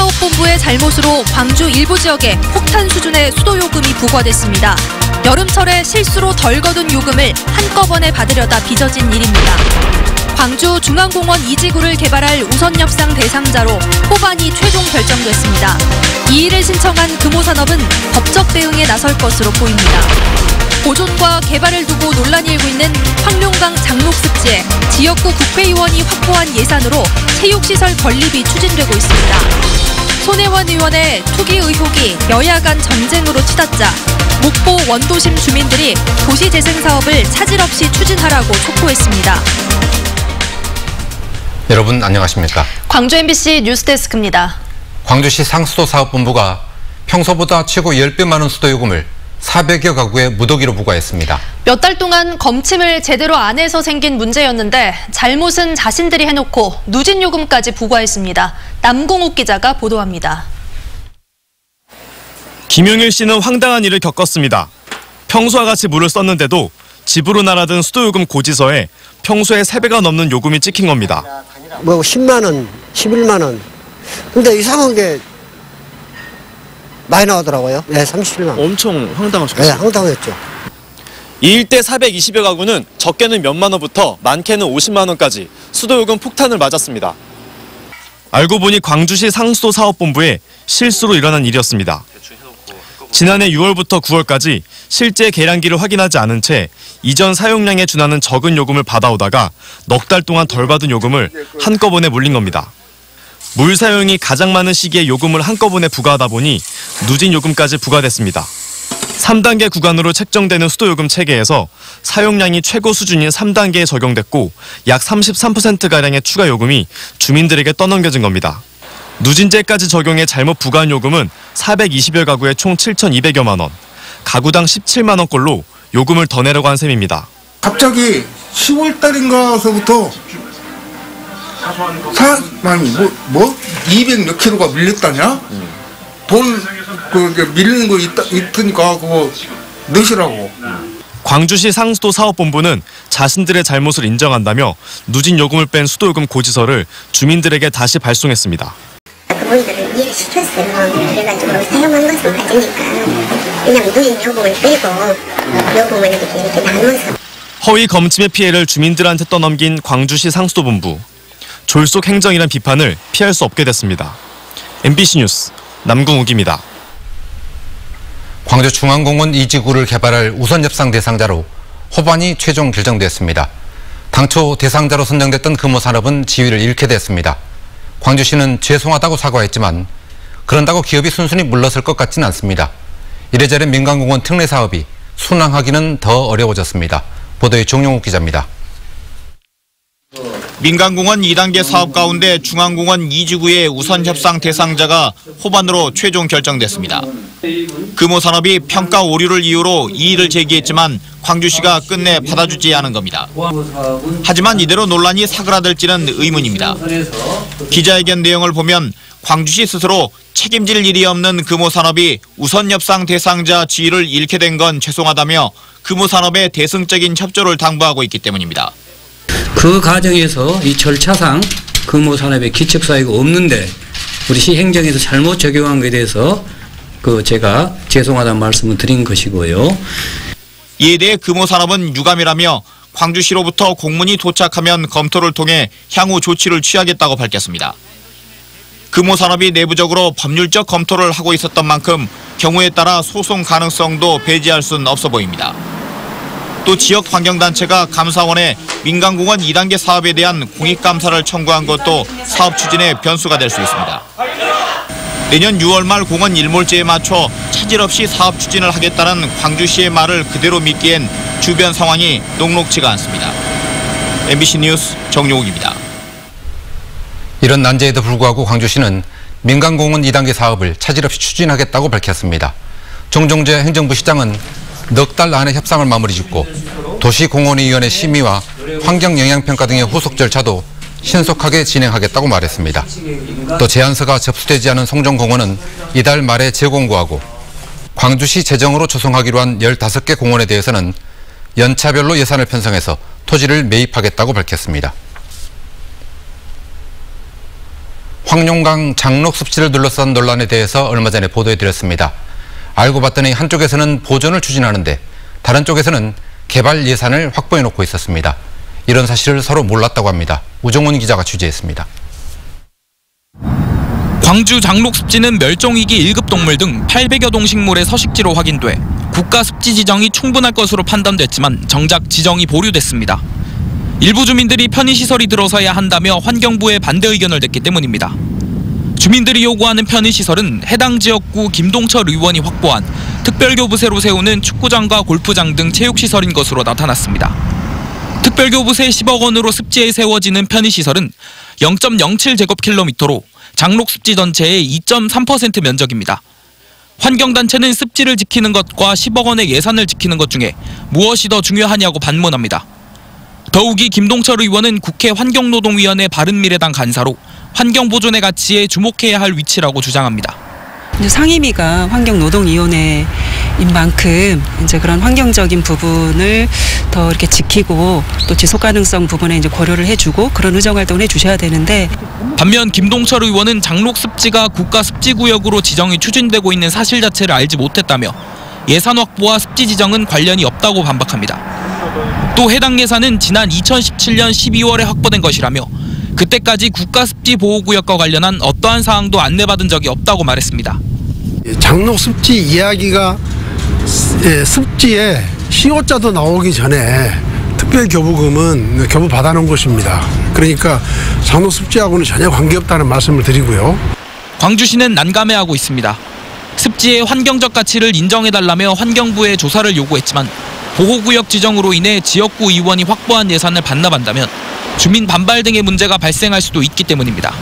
상수사업본부의 잘못으로 광주 일부 지역에 폭탄 수준의 수도요금이 부과됐습니다. 여름철에 실수로 덜 거둔 요금을 한꺼번에 받으려다 빚어진 일입니다. 광주 중앙공원 2지구를 개발할 우선협상 대상자로 호반이 최종 결정됐습니다. 이의를 신청한 금호산업은 법적 대응에 나설 것으로 보입니다. 보존과 개발을 두고 논란이 일고 있는 황룡강 장록습지에 지역구 국회의원이 확보한 예산으로 체육시설 건립이 추진되고 있습니다. 손혜원 의원의 투기 의혹이 여야 간 전쟁으로 치닫자 목포 원도심 주민들이 도시재생 사업을 차질 없이 추진하라고 촉구했습니다. 여러분 안녕하십니까? 광주 MBC 뉴스데스크입니다. 광주시 상수도사업본부가 평소보다 최고 10배 많은 수도요금을 400여 가구에 무더기로 부과했습니다. 몇 달 동안 검침을 제대로 안 해서 생긴 문제였는데 잘못은 자신들이 해놓고 누진 요금까지 부과했습니다. 남궁욱 기자가 보도합니다. 김용일 씨는 황당한 일을 겪었습니다. 평소와 같이 물을 썼는데도 집으로 날아든 수도요금 고지서에 평소에 3배가 넘는 요금이 찍힌 겁니다. 뭐 10만 원, 11만 원. 근데 이상한 게 많이 나오더라고요. 네, 37만 원. 엄청 황당하셨어요? 네, 황당했죠. 이 일대 420여 가구는 적게는 몇만 원부터 많게는 50만 원까지 수도요금 폭탄을 맞았습니다. 알고 보니 광주시 상수도사업본부에 실수로 일어난 일이었습니다. 지난해 6월부터 9월까지 실제 계량기를 확인하지 않은 채 이전 사용량에 준하는 적은 요금을 받아오다가 넉 달 동안 덜 받은 요금을 한꺼번에 물린 겁니다. 물 사용이 가장 많은 시기에 요금을 한꺼번에 부과하다 보니 누진 요금까지 부과됐습니다. 3단계 구간으로 책정되는 수도요금 체계에서 사용량이 최고 수준인 3단계에 적용됐고 약 33%가량의 추가 요금이 주민들에게 떠넘겨진 겁니다. 누진제까지 적용해 잘못 부과한 요금은 420여 가구에 총 7,200여만 원, 가구당 17만 원꼴로 요금을 더 내려고 한 셈입니다. 갑자기 10월 달인가서부터 200 몇 킬로가 밀렸다냐? 밀리는 거 있으니까 그거 넣으시라고. 광주시 상수도사업본부는 자신들의 잘못을 인정한다며 누진 요금을 뺀 수도요금 고지서를 주민들에게 다시 발송했습니다. 그분들을 이해를 시켰어요. 그래가지고 사용한 것을 가지니까 그냥 누진 요금을 빼고 요금을 이렇게 나눠서. 허위 검침의 피해를 주민들한테 떠넘긴 광주시 상수도본부. 졸속 행정이란 비판을 피할 수 없게 됐습니다. MBC 뉴스 남궁욱입니다. 광주 중앙공원 2지구를 개발할 우선협상 대상자로 호반이 최종 결정됐습니다. 당초 대상자로 선정됐던 금호산업은 지위를 잃게 됐습니다. 광주시는 죄송하다고 사과했지만 그런다고 기업이 순순히 물러설 것 같지는 않습니다. 이래저래 민간공원 특례 사업이 순항하기는 더 어려워졌습니다. 보도의 정용욱 기자입니다. 민간공원 2단계 사업 가운데 중앙공원 2지구의 우선협상 대상자가 호반으로 최종 결정됐습니다. 금호산업이 평가 오류를 이유로 이의를 제기했지만 광주시가 끝내 받아주지 않은 겁니다. 하지만 이대로 논란이 사그라들지는 의문입니다. 기자회견 내용을 보면 광주시 스스로 책임질 일이 없는 금호산업이 우선협상 대상자 지위를 잃게 된 건 죄송하다며 금호산업의 대승적인 협조를 당부하고 있기 때문입니다. 그 과정에서 이 절차상 금호산업에 기척사유가 없는데 우리 시 행정에서 잘못 적용한 것에 대해서 제가 죄송하다는 말씀을 드린 것이고요. 이에 대해 금호산업은 유감이라며 광주시로부터 공문이 도착하면 검토를 통해 향후 조치를 취하겠다고 밝혔습니다. 금호산업이 내부적으로 법률적 검토를 하고 있었던 만큼 경우에 따라 소송 가능성도 배제할 수는 없어 보입니다. 또 지역 환경단체가 감사원에 민간공원 2단계 사업에 대한 공익감사를 청구한 것도 사업 추진의 변수가 될 수 있습니다. 내년 6월 말 공원 일몰제에 맞춰 차질 없이 사업 추진을 하겠다는 광주시의 말을 그대로 믿기엔 주변 상황이 녹록지가 않습니다. MBC 뉴스 정용욱입니다. 이런 난제에도 불구하고 광주시는 민간공원 2단계 사업을 차질 없이 추진하겠다고 밝혔습니다. 정종재 행정부 시장은 넉 달 안에 협상을 마무리 짓고 도시공원위원회 심의와 환경영향평가 등의 후속 절차도 신속하게 진행하겠다고 말했습니다. 또 제안서가 접수되지 않은 송정공원은 이달 말에 재공고하고 광주시 재정으로 조성하기로 한 15개 공원에 대해서는 연차별로 예산을 편성해서 토지를 매입하겠다고 밝혔습니다. 황룡강 장록 습지를 둘러싼 논란에 대해서 얼마 전에 보도해드렸습니다. 알고 봤더니 한쪽에서는 보존을 추진하는데 다른 쪽에서는 개발 예산을 확보해놓고 있었습니다. 이런 사실을 서로 몰랐다고 합니다. 우정훈 기자가 취재했습니다. 광주 장록습지는 멸종위기 1급 동물 등 800여 동식물의 서식지로 확인돼 국가습지 지정이 충분할 것으로 판단됐지만 정작 지정이 보류됐습니다. 일부 주민들이 편의시설이 들어서야 한다며 환경부의 반대 의견을 냈기 때문입니다. 주민들이 요구하는 편의시설은 해당 지역구 김동철 의원이 확보한 특별교부세로 세우는 축구장과 골프장 등 체육시설인 것으로 나타났습니다. 특별교부세 10억 원으로 습지에 세워지는 편의시설은 0.07제곱킬로미터로 장록습지 전체의 2.3% 면적입니다. 환경단체는 습지를 지키는 것과 10억 원의 예산을 지키는 것 중에 무엇이 더 중요하냐고 반문합니다. 더욱이 김동철 의원은 국회 환경노동위원회 바른미래당 간사로 환경보존의 가치에 주목해야 할 위치라고 주장합니다. 상임위가 환경노동위원회인 만큼 이제 그런 환경적인 부분을 더 이렇게 지키고 또 지속 가능성 부분에 이제 고려를 해주고 그런 의정 활동을 해주셔야 되는데 반면 김동철 의원은 장록습지가 국가습지구역으로 지정이 추진되고 있는 사실 자체를 알지 못했다며 예산 확보와 습지 지정은 관련이 없다고 반박합니다. 또 해당 예산은 지난 2017년 12월에 확보된 것이라며 그때까지 국가습지보호구역과 관련한 어떠한 사항도 안내받은 적이 없다고 말했습니다. 장록습지 이야기가 습지에 시효자도 나오기 전에 특별교부금은 교부 받아놓은 것입니다. 그러니까 장록습지하고는 전혀 관계없다는 말씀을 드리고요. 광주시는 난감해하고 있습니다. 습지의 환경적 가치를 인정해달라며 환경부에 조사를 요구했지만 보호구역 지정으로 인해 지역구 의원이 확보한 예산을 반납한다면 주민 반발 등의 문제가 발생할 수도 있기 때문입니다.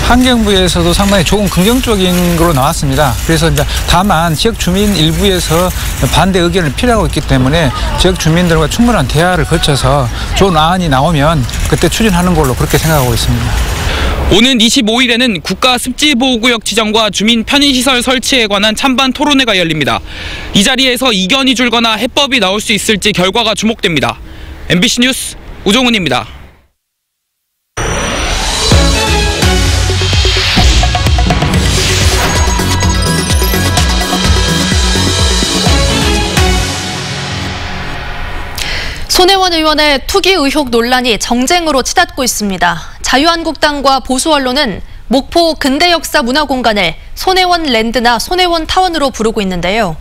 환경부에서도 상당히 좋은 긍정적인 거로 나왔습니다. 그래서 이제 다만 지역 주민 일부에서 반대 의견을 필요하고 있기 때문에 지역 주민들과 충분한 대화를 거쳐서 좋은 안이 나오면 그때 추진하는 걸로 그렇게 생각하고 있습니다. 오는 25일에는 국가습지보호구역 지정과 주민 편의시설 설치에 관한 찬반 토론회가 열립니다. 이 자리에서 이견이 줄거나 해법이 나올 수 있을지 결과가 주목됩니다. MBC 뉴스 우종훈입니다. 손혜원 의원의 투기 의혹 논란이 정쟁으로 치닫고 있습니다. 자유한국당과 보수 언론은 목포 근대역사 문화공간을 손혜원 랜드나 손혜원 타운으로 부르고 있는데요.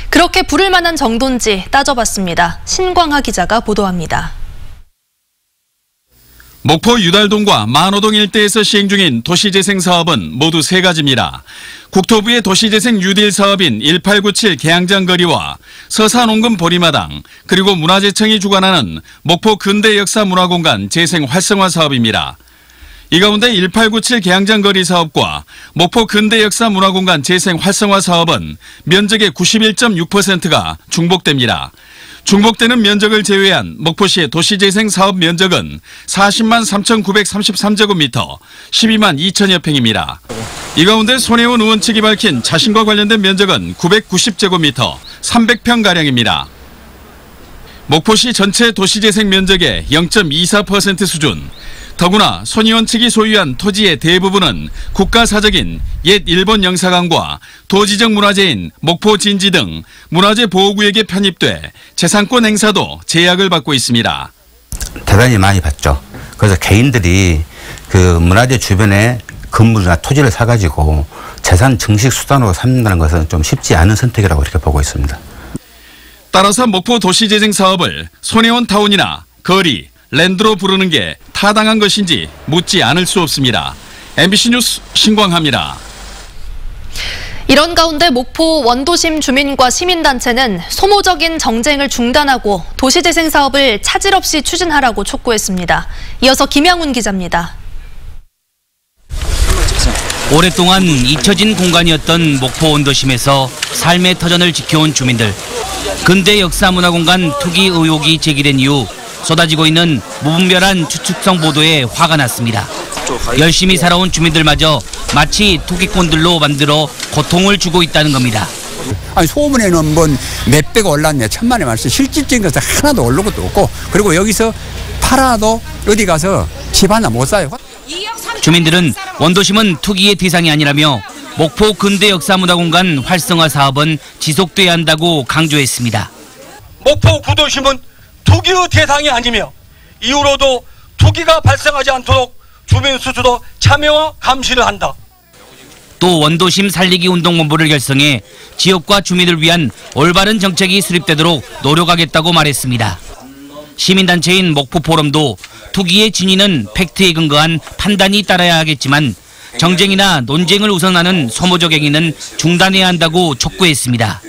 그렇게 부를 만한 정도인지 따져봤습니다. 신광하 기자가 보도합니다. 목포 유달동과 만호동 일대에서 시행 중인 도시재생 사업은 모두 3가지입니다. 국토부의 도시재생 뉴딜 사업인 1897 개항장 거리와 서산온금 보리마당, 그리고 문화재청이 주관하는 목포 근대역사문화공간 재생 활성화 사업입니다. 이 가운데 1897 개항장 거리 사업과 목포 근대역사문화공간 재생 활성화 사업은 면적의 91.6%가 중복됩니다. 중복되는 면적을 제외한 목포시의 도시재생 사업 면적은 40만 3,933제곱미터, 12만 2천여 평입니다. 이 가운데 손혜원 의원 측이 밝힌 자신과 관련된 면적은 990제곱미터, 300평가량입니다. 목포시 전체 도시재생 면적의 0.24% 수준, 더구나 손 의원 측이 소유한 토지의 대부분은 국가사적인 옛 일본 영사관과 도지적 문화재인 목포 진지 등 문화재 보호구역에 편입돼 재산권 행사도 제약을 받고 있습니다. 대단히 많이 받죠. 그래서 개인들이 그 문화재 주변에 건물이나 토지를 사가지고 재산 증식 수단으로 삼는다는 것은 좀 쉽지 않은 선택이라고 이렇게 보고 있습니다. 따라서 목포 도시재생 사업을 손혜원 타운이나 거리, 랜드로 부르는 게 타당한 것인지 묻지 않을 수 없습니다. MBC 뉴스 신광하입니다. 이런 가운데 목포 원도심 주민과 시민단체는 소모적인 정쟁을 중단하고 도시재생 사업을 차질 없이 추진하라고 촉구했습니다. 이어서 김양훈 기자입니다. 오랫동안 잊혀진 공간이었던 목포 원도심에서 삶의 터전을 지켜온 주민들. 근대 역사문화공간 투기 의혹이 제기된 이후 쏟아지고 있는 무분별한 추측성 보도에 화가 났습니다. 열심히 살아온 주민들마저 마치 투기꾼들로 만들어 고통을 주고 있다는 겁니다. 아니 소문에는 뭐 몇배가 올랐네, 천만의 말씀. 실질적인 것은 하나도 오른 것도 없고, 그리고 여기서 팔아도 어디 가서 집 하나 못 사요. 주민들은 원도심은 투기의 대상이 아니라며 목포 근대역사문화공간 활성화 사업은 지속돼야 한다고 강조했습니다. 목포 구도심은 투기의 대상이 아니며 이후로도 투기가 발생하지 않도록 주민 스스로 참여와 감시를 한다. 또 원도심 살리기 운동본부를 결성해 지역과 주민을 위한 올바른 정책이 수립되도록 노력하겠다고 말했습니다. 시민단체인 목포포럼도 투기의 진위는 팩트에 근거한 판단이 따라야 하겠지만 정쟁이나 논쟁을 우선하는 소모적 행위는 중단해야 한다고 촉구했습니다.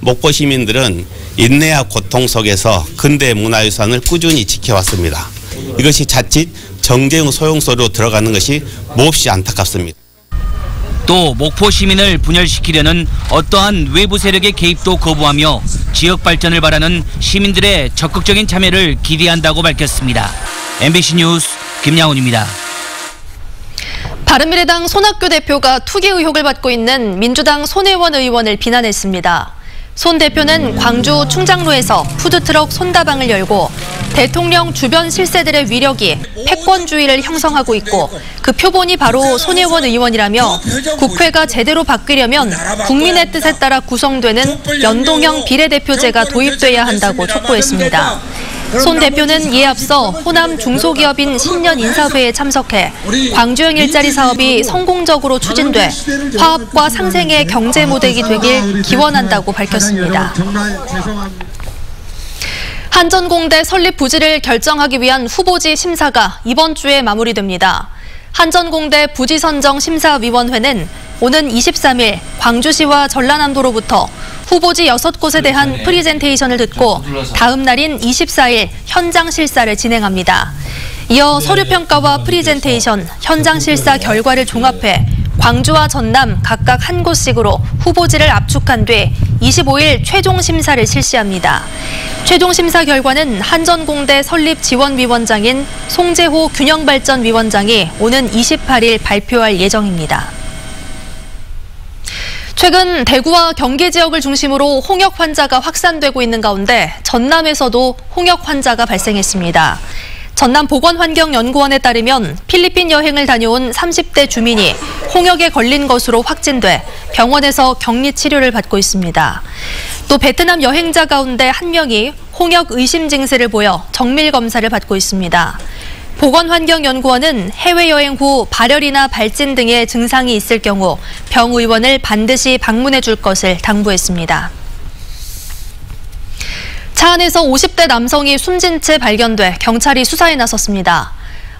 목포 시민들은 인내와 고통 속에서 근대 문화유산을 꾸준히 지켜왔습니다. 이것이 자칫 정쟁 소용소리로 들어가는 것이 몹시 안타깝습니다. 또 목포 시민을 분열시키려는 어떠한 외부 세력의 개입도 거부하며 지역 발전을 바라는 시민들의 적극적인 참여를 기대한다고 밝혔습니다. MBC 뉴스 김양훈입니다. 바른미래당 손학규 대표가 투기 의혹을 받고 있는 민주당 손혜원 의원을 비난했습니다. 손 대표는 광주 충장로에서 푸드트럭 손다방을 열고 대통령 주변 실세들의 위력이 패권주의를 형성하고 있고 그 표본이 바로 손혜원 의원이라며 국회가 제대로 바뀌려면 국민의 뜻에 따라 구성되는 연동형 비례대표제가 도입돼야 한다고 촉구했습니다. 손 대표는 이에 앞서 호남 중소기업인 신년 인사회에 참석해 광주형 일자리 사업이 성공적으로 추진돼 화합과 상생의 경제 모델이 되길 기원한다고 밝혔습니다. 한전공대 설립 부지를 결정하기 위한 후보지 심사가 이번 주에 마무리됩니다. 한전공대 부지선정심사위원회는 오는 23일 광주시와 전라남도로부터 후보지 6곳에 대한 프리젠테이션을 듣고 다음 날인 24일 현장 실사를 진행합니다. 이어 서류평가와 프리젠테이션, 현장 실사 결과를 종합해 광주와 전남 각각 한 곳씩으로 후보지를 압축한 뒤 25일 최종 심사를 실시합니다. 최종 심사 결과는 한전공대 설립지원위원장인 송재호 균형발전위원장이 오는 28일 발표할 예정입니다. 최근 대구와 경기 지역을 중심으로 홍역 환자가 확산되고 있는 가운데 전남에서도 홍역 환자가 발생했습니다. 전남보건환경연구원에 따르면 필리핀 여행을 다녀온 30대 주민이 홍역에 걸린 것으로 확진돼 병원에서 격리 치료를 받고 있습니다. 또 베트남 여행자 가운데 한 명이 홍역 의심 증세를 보여 정밀 검사를 받고 있습니다. 보건환경연구원은 해외여행 후 발열이나 발진 등의 증상이 있을 경우 병의원을 반드시 방문해 줄 것을 당부했습니다. 차 안에서 50대 남성이 숨진 채 발견돼 경찰이 수사에 나섰습니다.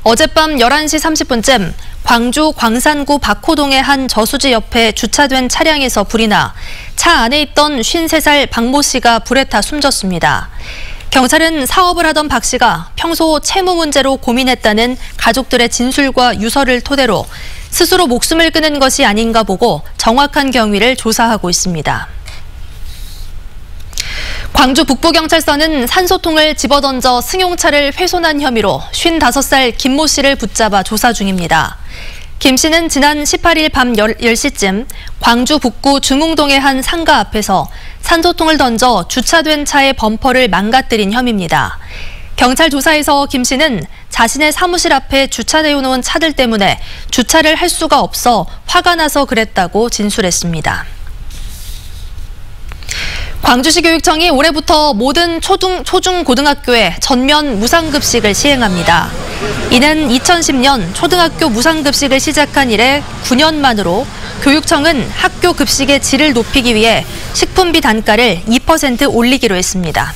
어젯밤 11시 30분쯤 광주 광산구 박호동의 한 저수지 옆에 주차된 차량에서 불이 나 차 안에 있던 53살 박모 씨가 불에 타 숨졌습니다. 경찰은 사업을 하던 박 씨가 평소 채무 문제로 고민했다는 가족들의 진술과 유서를 토대로 스스로 목숨을 끊은 것이 아닌가 보고 정확한 경위를 조사하고 있습니다. 광주 북부경찰서는 산소통을 집어던져 승용차를 훼손한 혐의로 55살 김모 씨를 붙잡아 조사 중입니다. 김 씨는 지난 18일 밤 10시쯤 광주 북구 중흥동의 한 상가 앞에서 산소통을 던져 주차된 차의 범퍼를 망가뜨린 혐의입니다. 경찰 조사에서 김 씨는 자신의 사무실 앞에 주차되어 놓은 차들 때문에 주차를 할 수가 없어 화가 나서 그랬다고 진술했습니다. 광주시 교육청이 올해부터 모든 초중고등학교에 전면 무상급식을 시행합니다. 이는 2010년 초등학교 무상급식을 시작한 이래 9년 만으로 교육청은 학교 급식의 질을 높이기 위해 식품비 단가를 2% 올리기로 했습니다.